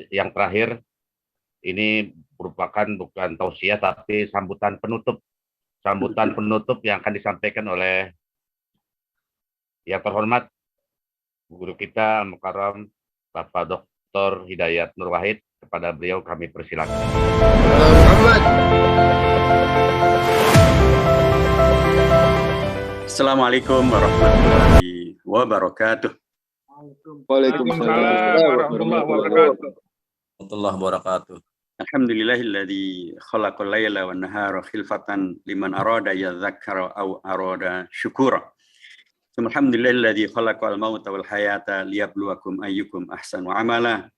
yang terakhir ini merupakan bukan tausiah tapi sambutan penutup yang akan disampaikan oleh yang terhormat guru kita Al-Mukarram Bapak Dr. Hidayat Nur Wahid. Kepada beliau kami persilakan. Assalamualaikum warahmatullahi wabarakatuh. Waalaikumsalam warahmatullahi wabarakatuh. Alhamdulillahilladzi khalaqal laila wan nahara khilfatan liman arada yadzakkara aw arada syukura. Alhamdulillahilladzi khalaqal mauta wal hayata liyabluwakum ayyukum ahsanu amala.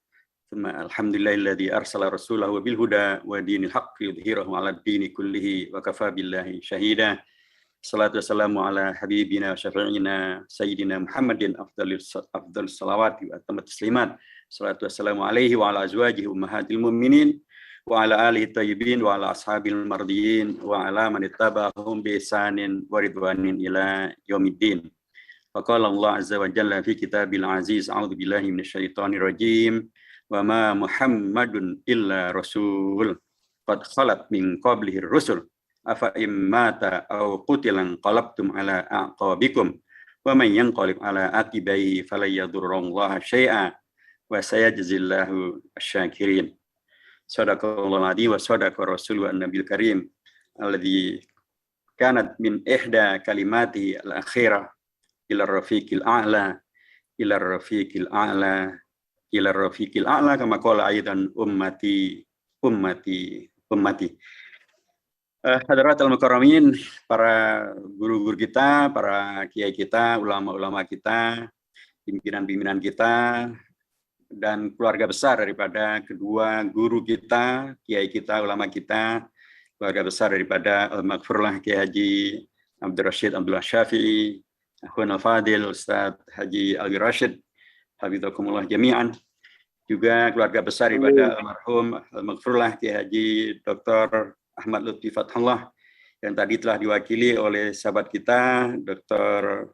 Alhamdulillahilladzi arsala rasulahu bil huda wa dinil haqqi yudhhirahu 'alad dini kullihi wa kafa billahi syahida. Salatu wassalamu ala habibina wa syafi'ina sayyidina Muhammadin afdalus salawati wa atammat taslimat. Salatu wassalamu alaihi wa ala azwajihi ummahatil mu'minin wa ala alihi thayyibin wa ala ashabil mardiyin wa ala man ittaba'ahum bi ihsanin wa ridwanin ila yaumiddin. Faqala Allah azza wa jalla fi kitabil aziz, a'udzu billahi minasyaitonir rajim. Wa ma Muhammadun illa rasul qad khalat min qablihi rusul afa immata aw qutilan qalabtum ala aqabikum wa man yanqalib ala aqibaihi falan yadurrullaha syai'a wa sayajzillahu asy-syakirin. Shadaqallahul adzim wa shadaqa rasulun nabiyil karim alladzi kanat min ihda kalimati al-akhirah ila rafiqil a'la ila rafiqil a'la ila rafiqil a'la kama qala aidan ummati. Hadaratul mukarramin, para guru-guru kita, para kiai kita, ulama-ulama kita, pimpinan-pimpinan kita, dan keluarga besar daripada kedua guru kita, kiai kita, ulama kita, keluarga besar daripada Al-Maghfurlah Kiai Haji Abdul Rashid Abdullah Syafi'i, Akhwan Al-Fadil Ustadz Haji Al-Rashid, Hafizakumullah jami'an, juga keluarga besar daripada almarhum Al-Maghfurlah Kiai Haji Dr. Ahmad Lutfi Fathullah yang tadi telah diwakili oleh sahabat kita Dr.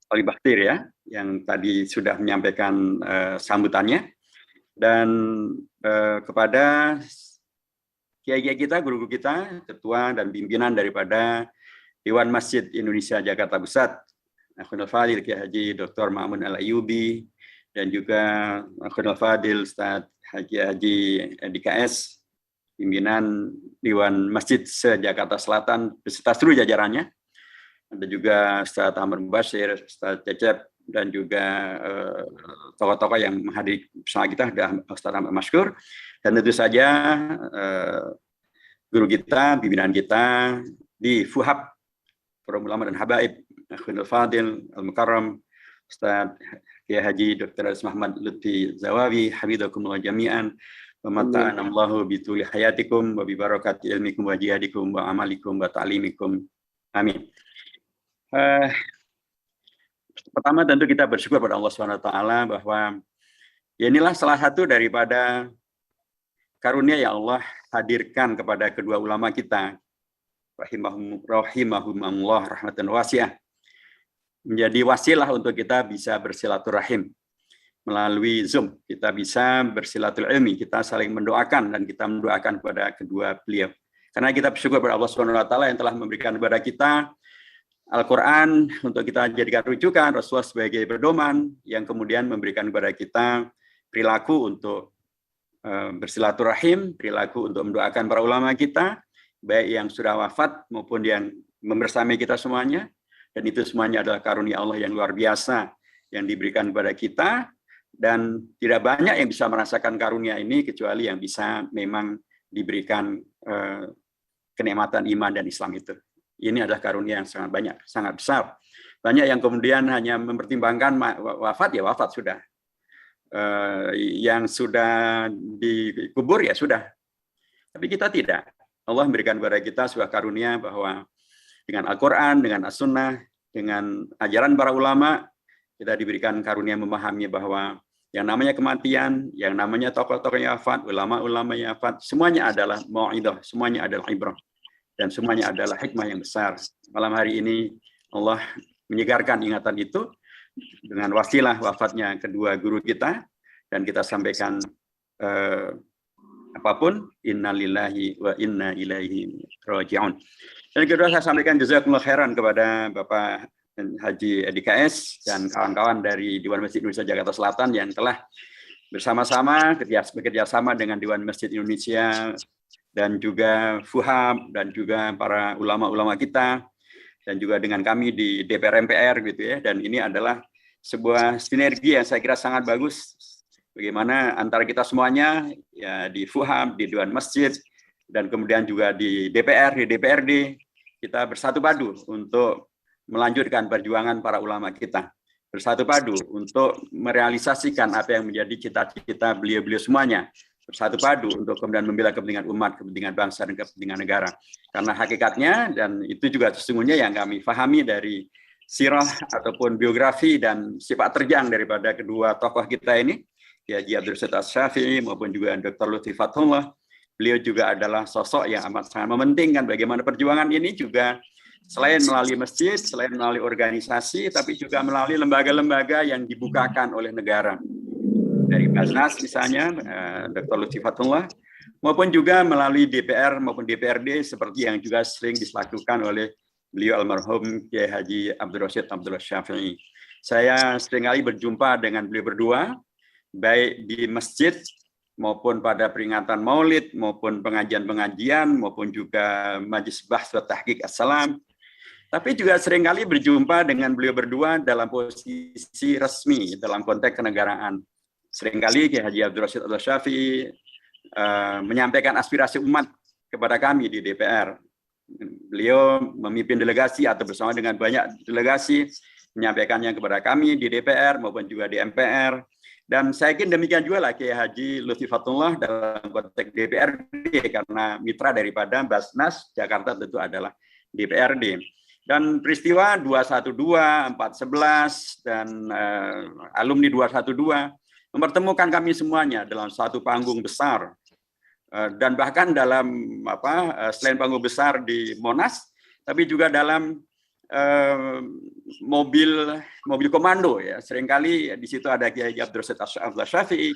Ali Bakhtir ya, yang tadi sudah menyampaikan sambutannya, dan kepada kiai-kiai kita, guru-guru kita, ketua dan pimpinan daripada Dewan Masjid Indonesia Jakarta Pusat, Akhwan Al-Fadil Kiai Haji Dr. Ma'mun Al-Ayyubi, dan juga Akhwan Al-Fadil Ustadz Haji DKS, pimpinan Dewan Masjid se-Jakarta Selatan beserta seluruh jajarannya. Ada juga Ustadz Amr Mubashir, Ustadz Cecep, dan juga tokoh-tokoh yang menghadiri bersama kita, Ustadz Ahmad Mashkur, dan tentu saja guru kita, pimpinan kita di FUHAB, Forum Ulama dan Habaib, Akhwan Al-Fadil, Al-Mukarram, Ustadz Kiai Haji Dr. Muhammad Lutfi Zawawi, hafizakumullah jami'an, wa mata'anallahu bituli hayatikum, wa bibarakati ilmikum, wa jihadikum, wa amalikum, wa ta'limikum. Amin. Pertama tentu kita bersyukur pada Allah SWT bahwa ya inilah salah satu daripada karunia yang Allah hadirkan kepada kedua ulama kita, rahimahumullah rahmatan wasi'ah, menjadi wasilah untuk kita bisa bersilaturahim melalui Zoom. Kita bisa bersilaturahmi, kita saling mendoakan, dan kita mendoakan kepada kedua beliau. Karena kita bersyukur kepada Allah SWT yang telah memberikan kepada kita Al-Quran untuk kita jadikan rujukan, Rasulullah sebagai pedoman, yang kemudian memberikan kepada kita perilaku untuk bersilaturahim, perilaku untuk mendoakan para ulama kita, baik yang sudah wafat maupun yang membersamai kita semuanya. Dan itu semuanya adalah karunia Allah yang luar biasa yang diberikan kepada kita, dan tidak banyak yang bisa merasakan karunia ini kecuali yang bisa memang diberikan kenikmatan iman dan Islam itu. Ini adalah karunia yang sangat banyak, sangat besar. Banyak yang kemudian hanya mempertimbangkan wafat, ya wafat sudah. Yang sudah dikubur ya sudah. Tapi kita tidak. Allah memberikan kepada kita sebuah karunia bahwa dengan Al-Quran, dengan As-Sunnah, dengan ajaran para ulama, kita diberikan karunia memahami bahwa yang namanya kematian, yang namanya tokoh-tokoh yang wafat, ulama-ulama yang wafat, semuanya adalah mau'idah, semuanya adalah ibrah, dan semuanya adalah hikmah yang besar. Malam hari ini Allah menyegarkan ingatan itu dengan wasilah wafatnya kedua guru kita, dan kita sampaikan apapun, innalillahi wa inna ilaihi raji'un. Dan kedua, saya sampaikan jazakumullah khairan kepada Bapak Haji Edi KS dan kawan-kawan dari Dewan Masjid Indonesia Jakarta Selatan yang telah bersama-sama bekerja sama dengan Dewan Masjid Indonesia dan juga FUHAB dan juga para ulama-ulama kita dan juga dengan kami di DPR MPR gitu ya. Dan ini adalah sebuah sinergi yang saya kira sangat bagus. Bagaimana antara kita semuanya ya di FUHAB, di Dewan Masjid, dan kemudian juga di DPR, di DPRD, kita bersatu padu untuk melanjutkan perjuangan para ulama kita. Bersatu padu untuk merealisasikan apa yang menjadi cita-cita beliau-beliau semuanya. Bersatu padu untuk kemudian membela kepentingan umat, kepentingan bangsa, dan kepentingan negara. Karena hakikatnya, dan itu juga sesungguhnya yang kami pahami dari sirah ataupun biografi dan sifat terjang daripada kedua tokoh kita ini, ya Haji Abdul Rashid Asy-Syafi'i maupun juga Dr. Lutfi Fatullah. Beliau juga adalah sosok yang amat sangat mementingkan bagaimana perjuangan ini juga selain melalui masjid, selain melalui organisasi, tapi juga melalui lembaga-lembaga yang dibukakan oleh negara. Dari Basnas misalnya, Dr. Lutfi Fatullah, maupun juga melalui DPR maupun DPRD seperti yang juga sering dilakukan oleh beliau almarhum Kiai Haji Abdul Rashid Asy-Syafi'i. Saya seringkali berjumpa dengan beliau berdua, baik di masjid maupun pada peringatan Maulid maupun pengajian-pengajian maupun juga majlis bahs wa tahqiq as-salam. Tapi juga seringkali berjumpa dengan beliau berdua dalam posisi resmi dalam konteks kenegaraan. Seringkali Kiai Haji Abdul Rashid Asy-Syafi'i menyampaikan aspirasi umat kepada kami di DPR. Beliau memimpin delegasi atau bersama dengan banyak delegasi menyampaikannya kepada kami di DPR maupun juga di MPR. Dan saya yakin demikian juga lah Kiai Haji Lutfi Fatullah dalam konteks DPRD, karena mitra daripada Basnas Jakarta tentu adalah DPRD. Dan peristiwa 212, 411, dan alumni 212 mempertemukan kami semuanya dalam satu panggung besar. Dan bahkan dalam selain panggung besar di Monas, tapi juga dalam mobil komando ya. Seringkali di situ ada Kiai Abdul Rashid Asy-Syafi'i,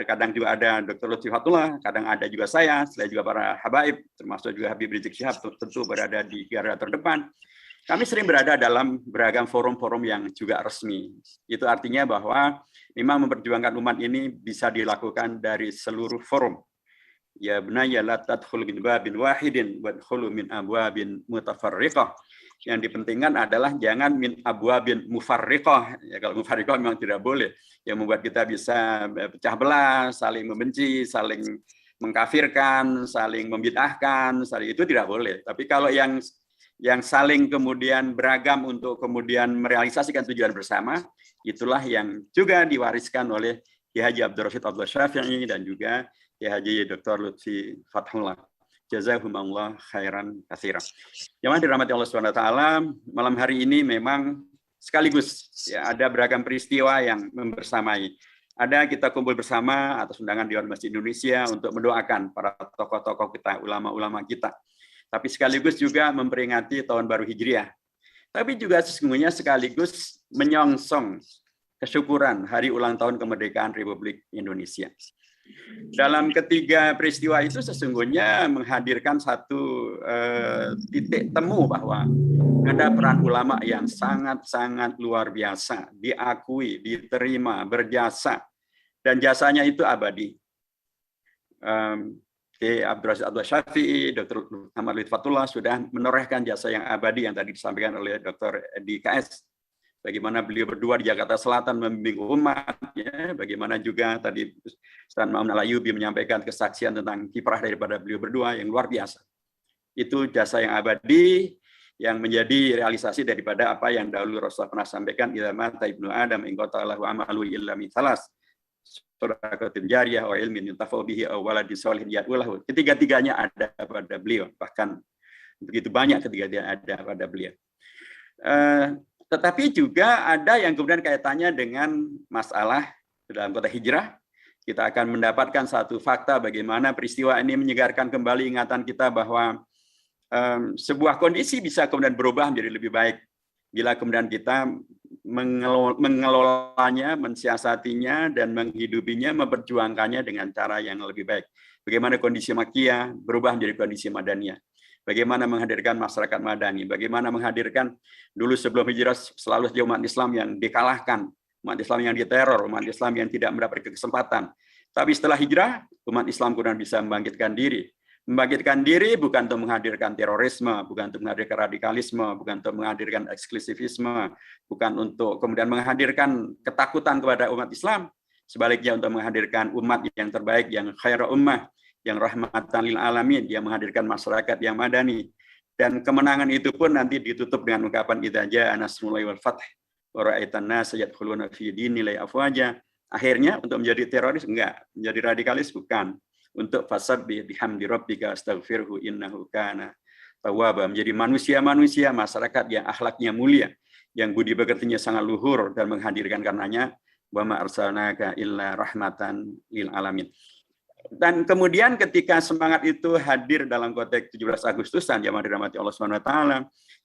kadang juga ada Dr. Lutfi Fatullah, kadang ada juga saya, selain juga para habaib, termasuk juga Habib Rizik Syihab tentu berada di garda terdepan. Kami sering berada dalam beragam forum-forum yang juga resmi. Itu artinya bahwa memang memperjuangkan umat ini bisa dilakukan dari seluruh forum. Ya bunayya la tadkhul min babin wahidin wadkhulu min abwabin mutafarriqah. Yang dipentingkan adalah jangan min abwabin mufarriqah. Ya, kalau mufarriqah memang tidak boleh. Yang membuat kita bisa pecah belah, saling membenci, saling mengkafirkan, saling membid'ahkan, itu tidak boleh. Tapi kalau yang saling kemudian beragam untuk kemudian merealisasikan tujuan bersama, itulah yang juga diwariskan oleh Kiai Haji Abdul Rashid Asy-Syafi'i dan juga Kiai Haji Dr. Lutfi Fatullah. Jazakumullah khairan katsiran. Yang dirahmati Allah Subhanahu wa taala, malam hari ini memang sekaligus ya ada beragam peristiwa yang membersamai. Ada kita kumpul bersama atas undangan Dewan Masjid Indonesia untuk mendoakan para tokoh-tokoh kita, ulama-ulama kita. Tapi sekaligus juga memperingati tahun baru Hijriah. Tapi juga sesungguhnya sekaligus menyongsong kesyukuran hari ulang tahun kemerdekaan Republik Indonesia. Dalam ketiga peristiwa itu sesungguhnya menghadirkan satu titik temu bahwa ada peran ulama yang sangat-sangat luar biasa, diakui, diterima, berjasa, dan jasanya itu abadi. Abdul Rashid Asy-Syafi'i, Dr. Muhammad Lutfi Fatullah sudah menorehkan jasa yang abadi yang tadi disampaikan oleh Dr. Edi KS. Bagaimana beliau berdua di Jakarta Selatan membimbing umat, ya. Bagaimana juga tadi Ustaz Muhammad Al-Ayyubi menyampaikan kesaksian tentang kiprah daripada beliau berdua yang luar biasa. Itu jasa yang abadi yang menjadi realisasi daripada apa yang dahulu Rasulullah pernah sampaikan, idza mata ibnu Adam in qata lahu amalu illa min salas. Shadaqatin jariyah wa ilmin yuntafa'u bihi aw waladin sholihin yad'ulahu. Ketiga-tiganya ada pada beliau, bahkan begitu banyak ketiga-tiganya ada pada beliau. Tetapi juga ada yang kemudian kaitannya dengan masalah dalam kota hijrah. Kita akan mendapatkan satu fakta bagaimana peristiwa ini menyegarkan kembali ingatan kita bahwa sebuah kondisi bisa kemudian berubah menjadi lebih baik bila kemudian kita mengelolanya, mensiasatinya, dan menghidupinya, memperjuangkannya dengan cara yang lebih baik. Bagaimana kondisi Makkiyah berubah menjadi kondisi Madaniyah. Bagaimana menghadirkan masyarakat Madani. Bagaimana menghadirkan dulu sebelum hijrah selalu umat Islam yang dikalahkan, umat Islam yang diteror, umat Islam yang tidak mendapat kesempatan. Tapi setelah hijrah, umat Islam kemudian bisa membangkitkan diri. Membangkitkan diri bukan untuk menghadirkan terorisme, bukan untuk menghadirkan radikalisme, bukan untuk menghadirkan eksklusivisme, bukan untuk kemudian menghadirkan ketakutan kepada umat Islam, sebaliknya untuk menghadirkan umat yang terbaik, yang khairul ummah, yang rahmatan lil alamin, yang menghadirkan masyarakat yang madani. Dan kemenangan itu pun nanti ditutup dengan ungkapan idza jaa nasrullahi wal fath wa ra'aitan nas yadkhuluna fi dinillahi afwaja. Akhirnya untuk menjadi teroris enggak, menjadi radikalis bukan. Untuk fasabbih bihamdi rabbika astaghfirhu innahu kana tawwaba, menjadi manusia-manusia masyarakat yang akhlaknya mulia, yang budi pekertinya sangat luhur, dan menghadirkan karenanya wa ma arsalnaka illa rahmatan lil alamin. Dan kemudian ketika semangat itu hadir dalam konteks 17 Agustusan yang dirahmati Allah Subhanahu wa taala,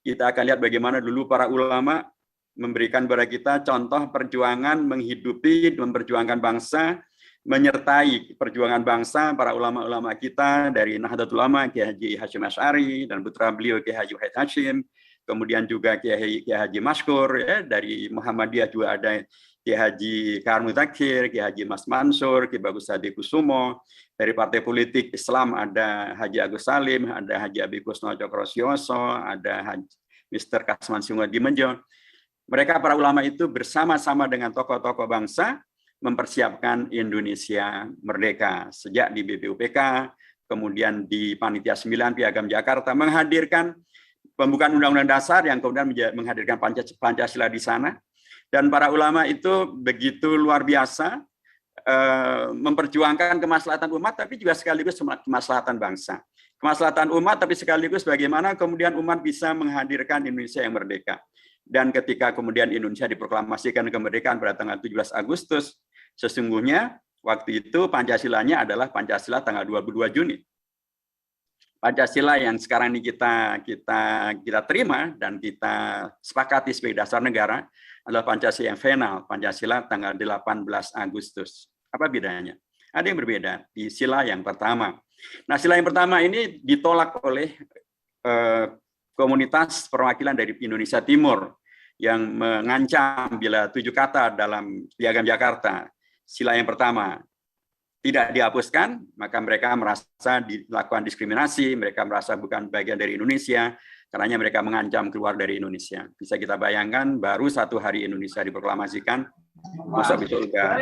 kita akan lihat bagaimana dulu para ulama memberikan kepada kita contoh perjuangan menghidupi, memperjuangkan bangsa, menyertai perjuangan bangsa. Para ulama-ulama kita dari Nahdlatul Ulama, Kiai Haji Hasyim Asy'ari, dan putra beliau Kiai Haji Wahid Hasyim, kemudian juga Kiai Haji Maskur, ya, dari Muhammadiyah juga ada Kiai Haji Kahar Mutakhir, Kiai Haji Mas Mansur, Kiai Bagus Hadi Kusumo. Dari partai politik Islam ada Haji Agus Salim, ada Haji Abi Kusno Cokrosioso, ada Haji Mr. Kasman Singwadi Menjo. Mereka para ulama itu bersama-sama dengan tokoh-tokoh bangsa mempersiapkan Indonesia merdeka. Sejak di BPUPK, kemudian di Panitia 9 Piagam Jakarta, menghadirkan pembukaan Undang-Undang Dasar yang kemudian menghadirkan Pancasila di sana. Dan para ulama itu begitu luar biasa memperjuangkan kemaslahatan umat, tapi juga sekaligus kemaslahatan bangsa. Kemaslahatan umat, tapi sekaligus bagaimana kemudian umat bisa menghadirkan Indonesia yang merdeka. Dan ketika kemudian Indonesia diproklamasikan kemerdekaan pada tanggal 17 Agustus, sesungguhnya waktu itu Pancasilanya adalah Pancasila tanggal 22 Juni. Pancasila yang sekarang ini kita terima dan kita sepakati sebagai dasar negara adalah Pancasila yang final, Pancasila tanggal 18 Agustus. Apa bedanya? Ada yang berbeda di sila yang pertama. Nah, sila yang pertama ini ditolak oleh komunitas perwakilan dari Indonesia Timur yang mengancam bila 7 kata dalam Piagam Jakarta, sila yang pertama, tidak dihapuskan, maka mereka merasa dilakukan diskriminasi, mereka merasa bukan bagian dari Indonesia, karena mereka mengancam keluar dari Indonesia. Bisa kita bayangkan, baru 1 hari Indonesia diproklamasikan, masa itu udah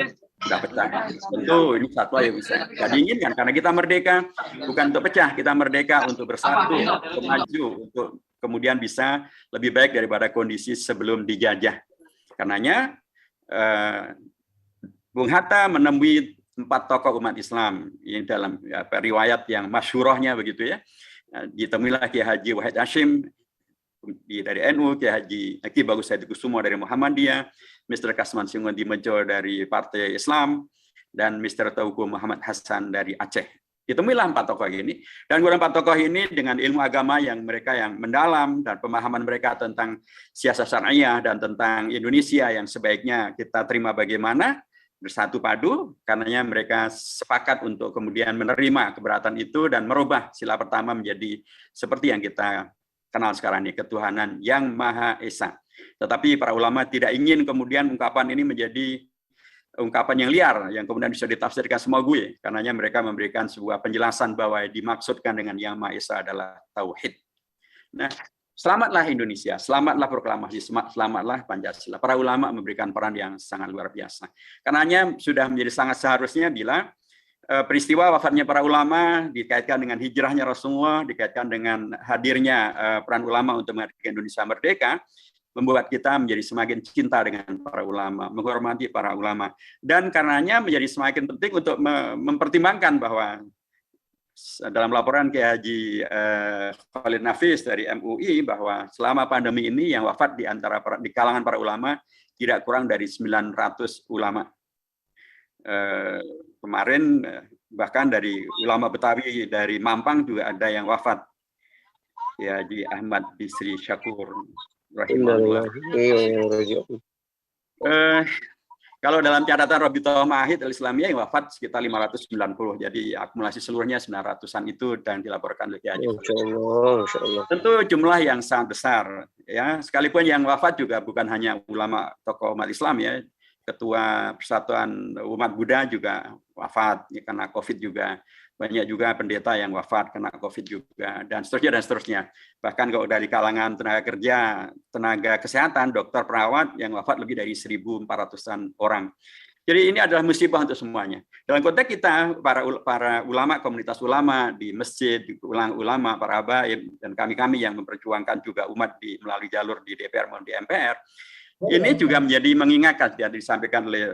pecah. Tentu ini satu yang bisa kita diinginkan, karena kita merdeka bukan untuk pecah, kita merdeka untuk bersatu, untuk maju, untuk kemudian bisa lebih baik daripada kondisi sebelum dijajah. Karenanya Bung Hatta menemui 4 tokoh umat Islam yang dalam riwayat yang masyhurahnya begitu ya. Ditemuilah Kiai Haji Wahid Hasyim dari NU, Kiai Bagus Hadi Kusumo dari Muhammadiyah, Mr. Kasman Singwadi Menjo dari Partai Islam, dan Mr. Tauku Muhammad Hasan dari Aceh. Ditemuilah 4 tokoh ini, dan 4 tokoh ini dengan ilmu agama yang mereka yang mendalam dan pemahaman mereka tentang siasat syariah dan tentang Indonesia yang sebaiknya kita terima bagaimana, bersatu padu, karenanya mereka sepakat untuk kemudian menerima keberatan itu dan merubah sila pertama menjadi seperti yang kita kenal sekarang ini, ketuhanan yang Maha Esa. Tetapi para ulama tidak ingin kemudian ungkapan ini menjadi ungkapan yang liar, yang kemudian bisa ditafsirkan semua gue, karenanya mereka memberikan sebuah penjelasan bahwa dimaksudkan dengan yang Maha Esa adalah Tauhid. Nah, selamatlah Indonesia, selamatlah proklamasi, selamatlah Pancasila. Para ulama memberikan peran yang sangat luar biasa. Karenanya sudah menjadi sangat seharusnya bila peristiwa wafatnya para ulama dikaitkan dengan hijrahnya Rasulullah, dikaitkan dengan hadirnya peran ulama untuk menghadirkan Indonesia merdeka, membuat kita menjadi semakin cinta dengan para ulama, menghormati para ulama. Dan karenanya menjadi semakin penting untuk mempertimbangkan bahwa dalam laporan Kiai Haji Khalid Nafis dari MUI bahwa selama pandemi ini yang wafat di kalangan para ulama tidak kurang dari 900 ulama. Kemarin bahkan dari ulama Betawi dari Mampang juga ada yang wafat. Kiai Haji Ahmad Bisri Syakur rahimahullah. Kalau dalam catatan Rabithah Ma'ahid Al-Islamiyah yang wafat sekitar 590, jadi akumulasi seluruhnya 900-an itu dan dilaporkan oleh Kiai Haji. Masya Allah. Tentu jumlah yang sangat besar, ya. Sekalipun yang wafat juga bukan hanya ulama tokoh umat Islam, ya. Ketua Persatuan Umat Buddha juga wafat ya, karena COVID juga. Banyak juga pendeta yang wafat karena COVID juga, dan seterusnya dan seterusnya. Bahkan kalau dari kalangan tenaga kerja, tenaga kesehatan, dokter, perawat yang wafat lebih dari 1.400-an orang. Jadi ini adalah musibah untuk semuanya. Dalam konteks kita, para ulama, komunitas ulama di masjid, ulama, para habaib, dan kami-kami yang memperjuangkan juga umat melalui jalur di DPR maupun di MPR, ini juga menjadi mengingatkan, yang disampaikan oleh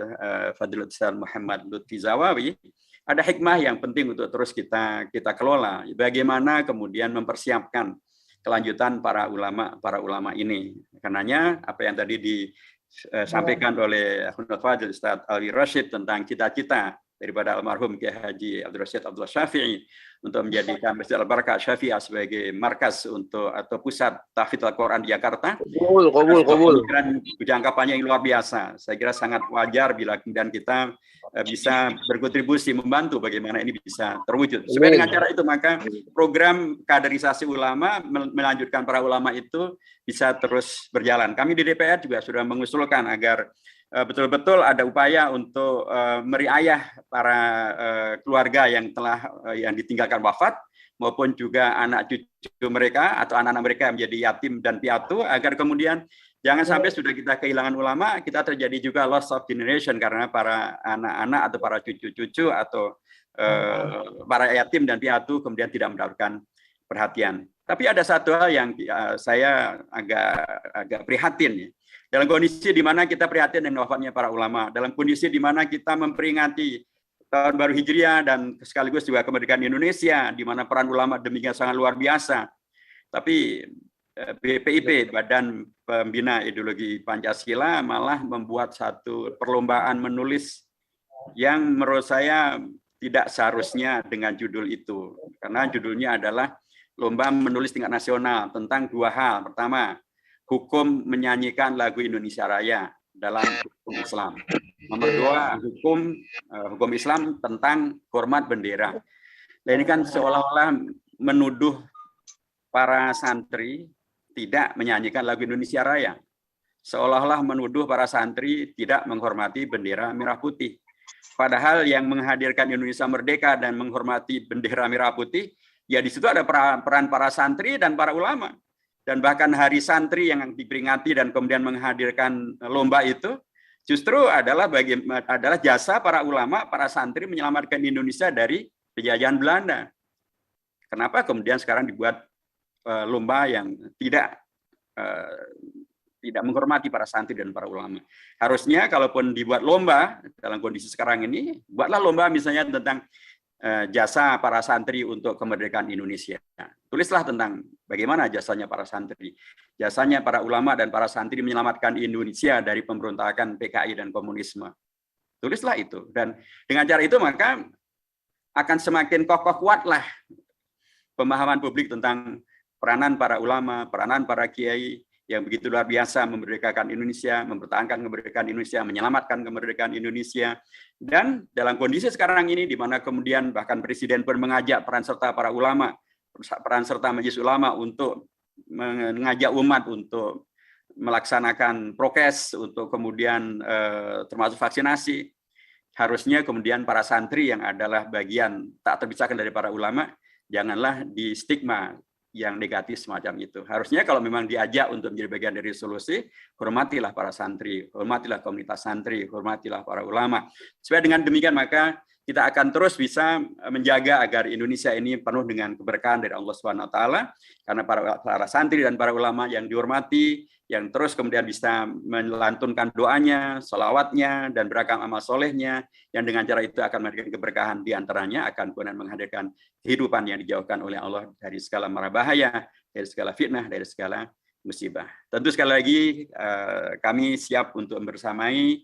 Fadilatul Ustaz Muhammad Lutfi Zawawi, ada hikmah yang penting untuk terus kita kelola. Bagaimana kemudian mempersiapkan kelanjutan para ulama ini. Karenanya apa yang tadi disampaikan oleh Akhunul Fadil Ustaz Alwi Rashid tentang cita-cita daripada almarhum Kiai Haji Abdul Rashid Abdullah Syafi'i untuk menjadikan Masjid Al-Barakah Syafi'ah sebagai markas atau pusat tahfidz Al-Quran di Jakarta. Kabul. Jangka panjang yang luar biasa. Saya kira sangat wajar bila kemudian kita bisa berkontribusi membantu bagaimana ini bisa terwujud. Supaya dengan cara itu maka program kaderisasi ulama, melanjutkan para ulama itu bisa terus berjalan. Kami di DPR juga sudah mengusulkan agar betul-betul ada upaya untuk meriayah para keluarga yang ditinggalkan wafat, maupun juga anak cucu mereka atau anak-anak mereka yang menjadi yatim dan piatu, agar kemudian jangan sampai sudah kita kehilangan ulama, kita terjadi juga loss of generation karena para anak-anak atau para cucu-cucu atau para yatim dan piatu kemudian tidak mendapatkan perhatian. Tapi ada satu hal yang saya agak prihatin, ya. Dalam kondisi di mana kita prihatin dengan wafatnya para ulama, dalam kondisi di mana kita memperingati Tahun Baru Hijriah dan sekaligus juga kemerdekaan Indonesia, di mana peran ulama demikian sangat luar biasa. Tapi BPIP, Badan Pembina Ideologi Pancasila, malah membuat satu perlombaan menulis yang menurut saya tidak seharusnya dengan judul itu. Karena judulnya adalah Lomba Menulis Tingkat Nasional tentang dua hal. Pertama, hukum menyanyikan lagu Indonesia Raya dalam hukum Islam. Nomor dua, hukum Islam tentang hormat bendera. Dan ini kan seolah-olah menuduh para santri tidak menyanyikan lagu Indonesia Raya. Seolah-olah menuduh para santri tidak menghormati bendera merah putih. Padahal yang menghadirkan Indonesia merdeka dan menghormati bendera merah putih, ya di situ ada peran para santri dan para ulama. Dan bahkan hari santri yang diperingati dan kemudian menghadirkan lomba itu justru adalah jasa para ulama, para santri menyelamatkan Indonesia dari penjajahan Belanda. Kenapa kemudian sekarang dibuat lomba yang tidak menghormati para santri dan para ulama? Harusnya kalaupun dibuat lomba dalam kondisi sekarang ini, buatlah lomba misalnya tentang jasa para santri untuk kemerdekaan Indonesia. Tulislah tentang bagaimana jasanya para santri, jasanya para ulama dan para santri menyelamatkan Indonesia dari pemberontakan PKI dan komunisme. Tulislah itu, dan dengan cara itu maka akan semakin kokoh kuatlah pemahaman publik tentang peranan para ulama, peranan para kiai yang begitu luar biasa memerdekakan Indonesia, mempertahankan kemerdekaan Indonesia, menyelamatkan kemerdekaan Indonesia. Dan dalam kondisi sekarang ini, di mana kemudian bahkan Presiden pun mengajak peran serta para ulama, peran serta Majelis Ulama untuk mengajak umat untuk melaksanakan prokes, untuk kemudian termasuk vaksinasi, harusnya kemudian para santri yang adalah bagian tak terpisahkan dari para ulama, janganlah di stigma yang negatif semacam itu. Harusnya kalau memang diajak untuk menjadi bagian dari solusi, hormatilah para santri, hormatilah komunitas santri, hormatilah para ulama. Supaya dengan demikian maka kita akan terus bisa menjaga agar Indonesia ini penuh dengan keberkahan dari Allah SWT, karena para santri dan para ulama yang dihormati, yang terus kemudian bisa melantunkan doanya, sholawatnya, dan beragam amal solehnya, yang dengan cara itu akan memberikan keberkahan, diantaranya akan kemudian menghadirkan kehidupan yang dijauhkan oleh Allah dari segala mara bahaya, dari segala fitnah, dari segala musibah. Tentu sekali lagi kami siap untuk membersamai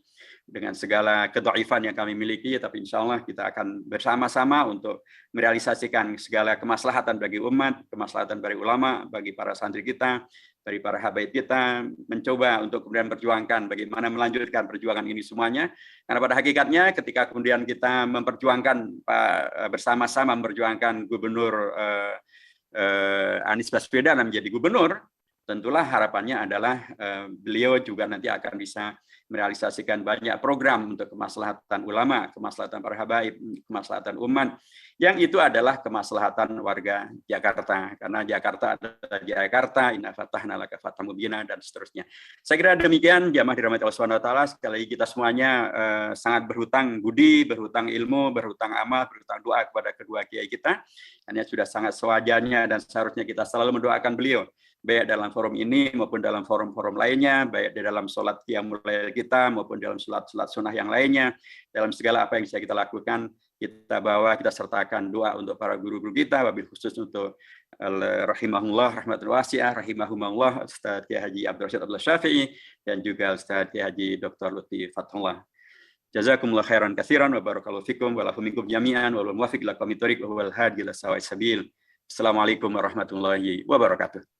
dengan segala kedhaifan yang kami miliki, tapi insya Allah kita akan bersama-sama untuk merealisasikan segala kemaslahatan bagi umat, kemaslahatan bagi ulama, bagi para santri kita, dari para habaib kita, mencoba untuk kemudian perjuangkan bagaimana melanjutkan perjuangan ini semuanya. Karena pada hakikatnya ketika kemudian kita memperjuangkan bersama-sama memperjuangkan Gubernur Anies Baswedan menjadi gubernur, tentulah harapannya adalah beliau juga nanti akan bisa merealisasikan banyak program untuk kemaslahatan ulama, kemaslahatan para habaib, kemaslahatan umat, yang itu adalah kemaslahatan warga Jakarta. Karena Jakarta adalah Jakarta, inna fatahna laka fatham mubina, dan seterusnya. Saya kira demikian, jamaah dirahmati Allah Subhanahu wa taala. Sekali lagi kita semuanya sangat berhutang budi, berhutang ilmu, berhutang amal, berhutang doa kepada kedua kiai kita. Hanya sudah sangat sewajarnya dan seharusnya kita selalu mendoakan beliau, baik dalam forum ini maupun dalam forum-forum lainnya, baik di dalam sholat qiyamul lail kita maupun dalam sholat sunnah yang lainnya, dalam segala apa yang bisa kita lakukan, kita bawa, kita sertakan doa untuk para guru-guru kita, wabil khusus untuk rahimahullah, rahmatul wasi'ah, rahimahumullah, Ustaz Kiai Haji Abdul Rashid Abdul Syafi'i, dan juga Ustaz Kiai Haji Dr. Lutfi Fathullah. Jazakumullah khairan katsiran wa barakallahu fikum wa lakum minkum jami'an wa muwaffiq ila aqwamit thoriq wa huwal hadi ila sawa'is sabil. Assalamualaikum warahmatullahi wabarakatuh.